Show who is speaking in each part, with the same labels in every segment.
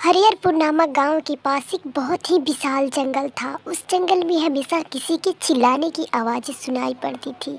Speaker 1: हरिहरपुर नामक गांव के पास एक बहुत ही विशाल जंगल था। उस जंगल में हमेशा किसी के चिल्लाने की आवाज़ें सुनाई पड़ती थी।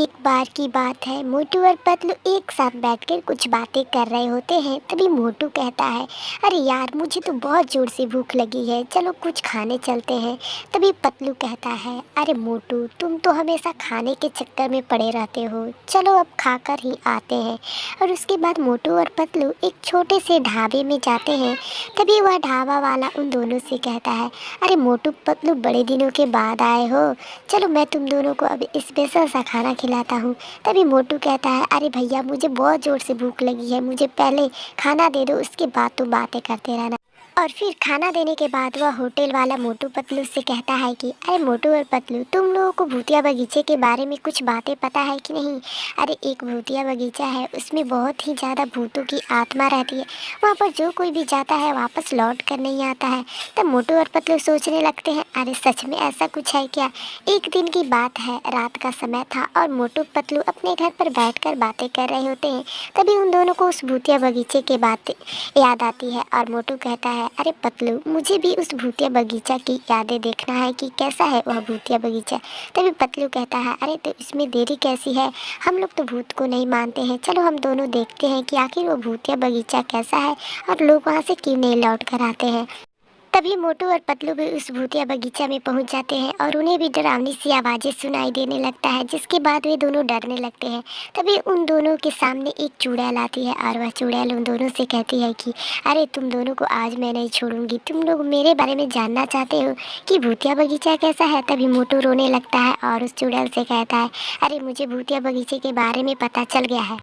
Speaker 1: एक बार की बात है, मोटू और पतलू एक साथ बैठकर कुछ बातें कर रहे होते हैं। तभी मोटू कहता है, अरे यार, मुझे तो बहुत ज़ोर से भूख लगी है, चलो कुछ खाने चलते हैं। तभी पतलू कहता है, अरे मोटू, तुम तो हमेशा खाने के चक्कर में पड़े रहते हो, चलो अब खाकर ही आते हैं। और उसके बाद मोटू और पतलू एक छोटे से ढाबे में जाते हैं। तभी वह ढाबा वाला उन दोनों से कहता है, अरे मोटू पतलू, बड़े दिनों के बाद आए हो, चलो मैं तुम दोनों को अब स्पेशल सा खाना खिलाता हूँ। तभी मोटू कहता है, अरे भैया, मुझे बहुत ज़ोर से भूख लगी है, मुझे पहले खाना दे दो, उसके बाद तुम बातें करते रहना। और फिर खाना देने के बाद वह होटल वाला मोटू पतलू से कहता है कि अरे मोटू और पतलू, तुम लोगों को भूतिया बगीचे के बारे में कुछ बातें पता है कि नहीं? अरे एक भूतिया बगीचा है, उसमें बहुत ही ज़्यादा भूतों की आत्मा रहती है। वहाँ पर जो कोई भी जाता है वापस लौट कर नहीं आता है। तब मोटू और पतलू सोचने लगते हैं, अरे सच में ऐसा कुछ है क्या? एक दिन की बात है, रात का समय था और मोटू पतलू अपने घर पर बैठकर बातें कर रहे होते हैं। तभी उन दोनों को उस भूतिया बगीचे की बातें याद आती है और मोटू कहता है, अरे पतलू, मुझे भी उस भूतिया बगीचा की यादें देखना है कि कैसा है वह भूतिया बगीचा। तभी पतलू कहता है, अरे तो इसमें देरी कैसी है, हम लोग तो भूत को नहीं मानते हैं, चलो हम दोनों देखते हैं कि आखिर वो भूतिया बगीचा कैसा है और लोग वहाँ से क्यों नहीं लौट कर आते हैं। तभी मोटू और पतलू भी उस भूतिया बगीचा में पहुंच जाते हैं और उन्हें भी डरावनी सी आवाज़ें सुनाई देने लगता है, जिसके बाद वे दोनों डरने लगते हैं। तभी उन दोनों के सामने एक चुड़ैल आती है और वह चुड़ैल उन दोनों से कहती है कि अरे तुम दोनों को आज मैं नहीं छोड़ूंगी, तुम लोग मेरे बारे में जानना चाहते हो कि भूतिया बगीचा कैसा है। तभी मोटू रोने लगता है और उस चुड़ैल से कहता है, अरे मुझे भूतिया बगीचे के बारे में पता चल गया है।